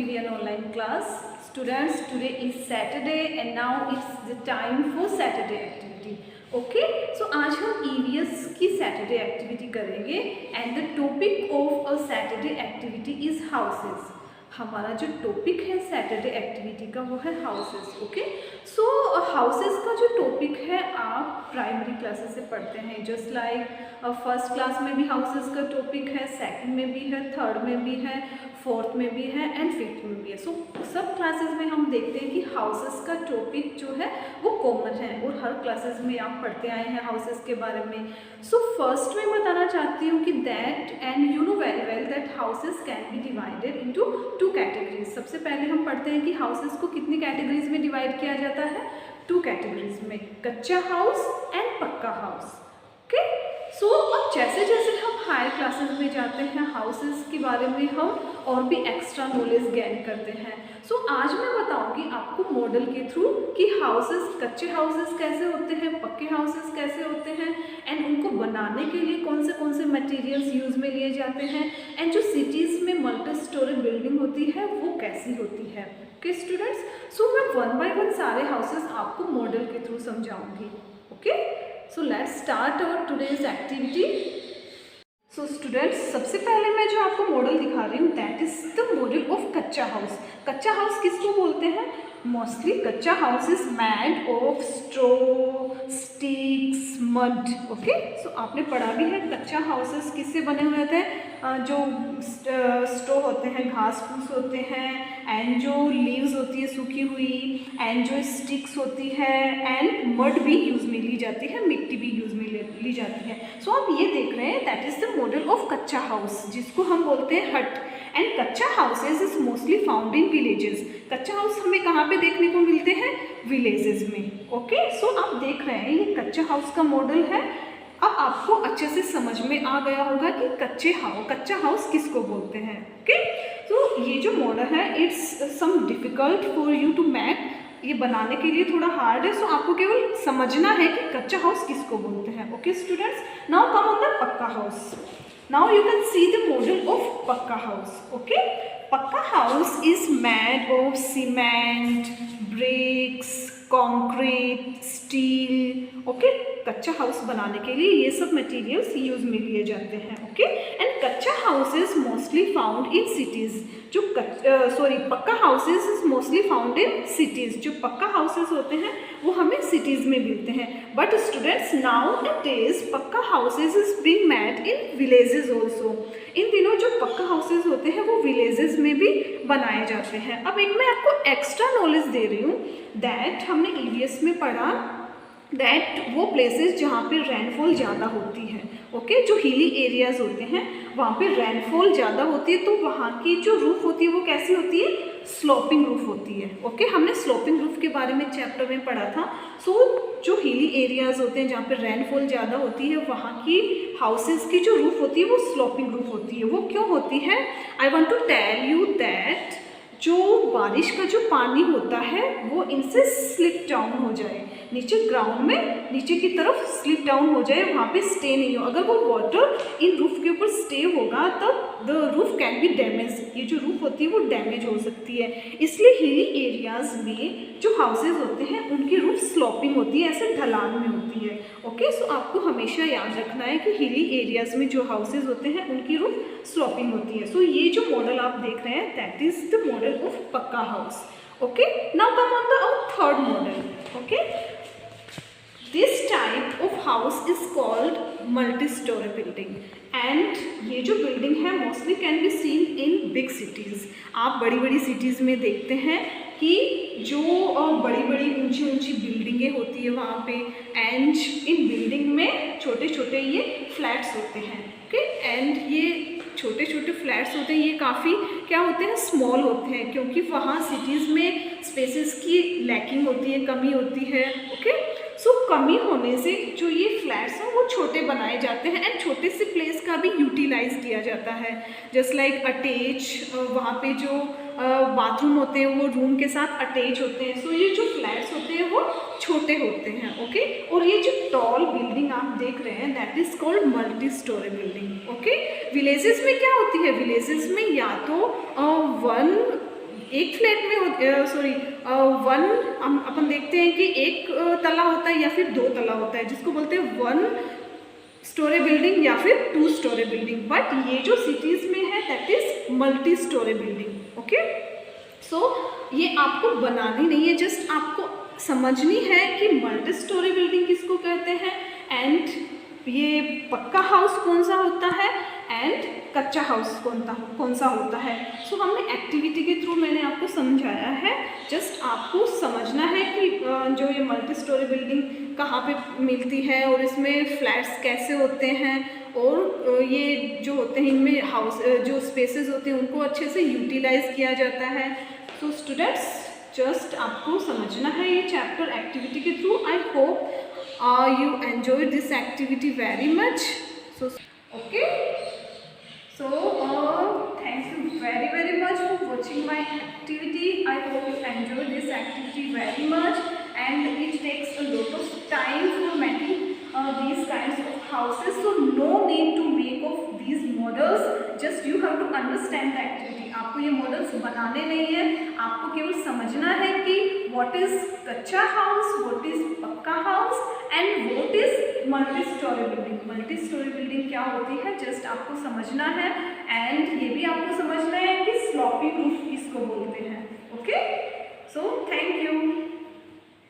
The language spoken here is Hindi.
BVN online class. Students, today is Saturday and now it's the time for Saturday activity. Okay, so आज हम EVS की Saturday activity करेंगे and the topic of a Saturday activity is houses. हमारा जो टॉपिक है सैटरडे एक्टिविटी का वो है हाउसेस. ओके, सो हाउसेस का जो टॉपिक है आप प्राइमरी क्लासेस से पढ़ते हैं. जस्ट लाइक फर्स्ट क्लास में भी हाउसेस का टॉपिक है, सेकंड में भी है, थर्ड में भी है, फोर्थ में भी है एंड फिफ्थ में भी है. सो सब क्लासेस में हम देखते हैं कि हाउसेस का टॉपिक जो है वो कॉमन है और हर क्लासेस में आप पढ़ते आए हैं हाउसेस के बारे में. सो फर्स्ट में बताना चाहती हूँ कि that and you know very well that houses can be divided into two categories. सबसे पहले हम पढ़ते हैं कि हाउसेस को कितनी कैटेगरीज में डिवाइड किया जाता है. टू कैटेगरीज में, कच्चा हाउस एंड पक्का हाउस. ओके, सो अब जैसे जैसे हम हायर क्लासेस में जाते हैं हाउसेस के बारे में हम और भी एक्स्ट्रा नॉलेज गेन करते हैं. सो आज मैं बताऊंगी आपको मॉडल के थ्रू कि हाउसेस, कच्चे हाउसेस कैसे होते हैं, पक्के हाउसेस कैसे होते हैं एंड उनको बनाने के लिए कौन से मटेरियल्स यूज़ में लिए जाते हैं एंड जो सिटीज़ में मल्टी स्टोरी बिल्डिंग होती है वो कैसी होती है. ओके स्टूडेंट्स, सो मैं वन बाय वन सारे हाउसेस आपको मॉडल के थ्रू समझाऊंगी. Okay, so let's start our today's activity. So students, सबसे पहले मैं जो आपको मॉडल दिखा रही हूँ that is the model of kachcha house. Kachcha house किसको बोलते हैं? Mostly kachcha house is made of straw, sticks, mud. Okay, so आपने पढ़ा भी है कच्चा हाउसेस किससे बने हुए थे. जो स्ट्रॉ होते हैं, घास फूस होते हैं एंड जो लीव्स होती है सूखी हुई एंड जो स्टिक्स होती है एंड मड भी यूज़ में ली जाती है, मिट्टी भी यूज़ में ली जाती है. सो आप ये देख रहे हैं that is the model of kachcha house जिसको हम बोलते हैं हट. एंड कच्चा houses is mostly found in villages. कच्चा हाउस हमें कहाँ पे देखने को मिलते हैं? विलेजेस में. ओके, सो आप देख रहे हैं ये कच्चा हाउस का मॉडल है. अब आपको अच्छे से समझ में आ गया होगा कि कच्चा हाउस किसको बोलते हैं. ओके, तो ये जो मॉडल है it's some difficult for you to make. ये बनाने के लिए थोड़ा हार्ड है. सो आपको केवल समझना है कि कच्चा हाउस किसको बोलते हैं. Okay students, now come on the पक्का house. Now you can see the model of pakka house. Okay, pakka house is made of cement, bricks, concrete, steel. Okay, कच्चा हाउस बनाने के लिए ये सब मटेरियल्स यूज में लिए जाते हैं. ओके, एंड कच्चा houses mostly found in cities. जो पक्का houses is mostly found in cities. जो पक्का हाउसेस होते हैं वो हमें सिटीज में मिलते हैं. But students, now it is pakka houses is being made in villages also. इन दिनों जो पक्का हाउसेस होते हैं वो विलेजेस में भी बनाए जाते हैं. अब एक मैं आपको एक्स्ट्रा नॉलेज दे रही हूँ दैट हमने EVS में पढ़ा दैट वो प्लेसेस जहाँ पे रेनफॉल ज़्यादा होती है. ओके, जो हिली एरियाज़ होते हैं वहाँ पे रेनफॉल ज़्यादा होती है तो वहाँ की जो रूफ होती है वो कैसी होती है? स्लोपिंग रूफ होती है. ओके, हमने स्लोपिंग रूफ के बारे में चैप्टर में पढ़ा था. सो जो हिली एरियाज़ होते हैं जहाँ पे रेनफॉल ज़्यादा होती है वहाँ की हाउसेस की जो रूफ होती है वो स्लोपिंग रूफ होती है. वो क्यों होती है? I want to tell you that जो बारिश का जो पानी होता है वो इनसे स्लिप डाउन हो जाए नीचे ग्राउंड में, नीचे की तरफ स्लिप डाउन हो जाए, वहाँ पे स्टे नहीं हो. अगर वो वाटर इन रूफ के ऊपर स्टे होगा तब the roof can be damage. ये जो रूफ होती है वो डैमेज हो सकती है. इसलिए हिली एरियाज़ में जो हाउसेज होते हैं उनकी रूफ स्लोपिंग होती है, ऐसे ढलान में होती है. ओके, सो आपको हमेशा याद रखना है कि हिली एरियाज़ में जो हाउसेज होते हैं उनकी रूफ स्लोपिंग होती है. सो ये जो मॉडल आप देख रहे हैं that is the model of pakka house. Okay, now come on the our third model. Okay, this type of house is called multi storey building. And ये जो बिल्डिंग है mostly can be seen in big cities. आप बड़ी बड़ी सिटीज़ में देखते हैं कि जो बड़ी बड़ी ऊंची ऊंची बिल्डिंगें होती है वहाँ पे एंड इन बिल्डिंग में छोटे छोटे ये फ्लैट्स होते हैं. ओके, एंड ये छोटे छोटे फ्लैट्स होते हैं ये काफ़ी क्या होते हैं? स्मॉल होते हैं क्योंकि वहाँ सिटीज़ में स्पेसेस की लैकिंग होती है, कमी होती है. ओके, सो कमी होने से जो ये फ्लैट्स हैं वो छोटे बनाए जाते हैं एंड छोटे से प्लेस का भी यूटिलाइज किया जाता है. जस्ट लाइक अटैच, वहाँ पे जो बाथरूम होते हैं वो रूम के साथ अटैच होते हैं. सो ये जो फ्लैट्स होते हैं वो छोटे होते हैं. ओके, और ये जो टॉल बिल्डिंग आप देख रहे हैं that is called multi storey building. Okay, villages में क्या होती है? विलेजेस में या तो वन एक फ्लैट में सॉरी वन अपन देखते हैं कि एक तला होता है या फिर 2 तला होता है, जिसको बोलते हैं 1 स्टोरी बिल्डिंग या फिर 2 स्टोरी बिल्डिंग। बट ये जो सिटीज़ में है that is multi storey building. Okay, so ये आपको बनानी नहीं है, जस्ट आपको समझनी है कि मल्टी स्टोरी बिल्डिंग किसको कहते हैं एंड ये पक्का हाउस कौन सा होता है एंड कच्चा हाउस कौन सा होता है। सो हमने एक्टिविटी के थ्रू मैंने आपको समझाया है, जस्ट आपको समझना है कि जो ये मल्टी स्टोरी बिल्डिंग कहाँ पे मिलती है और इसमें फ्लैट्स कैसे होते हैं और ये जो होते हैं इनमें हाउस जो स्पेसेस होते हैं उनको अच्छे से यूटिलाइज किया जाता है। सो स्टूडेंट्स जस्ट आपको समझना है ये चैप्टर एक्टिविटी के through. I hope you enjoyed this activity very much. So okay, so thank you very much for watching my activity. I hope you enjoyed this activity very much, and it takes a lot of time for making these kinds of houses, so no need to make of these models, just you have to understand the activity. आपको ये मॉडल्स बनाने नहीं है, आपको केवल समझना है कि व्हाट इज कच्चा हाउस, व्हाट इज पक्का house and what is multi storey building. Multi storey building क्या होती है जस्ट आपको समझना है, एंड ये भी आपको समझना है कि स्लॉपिंग रूफ किसको बोलते हैं। Okay, so thank you.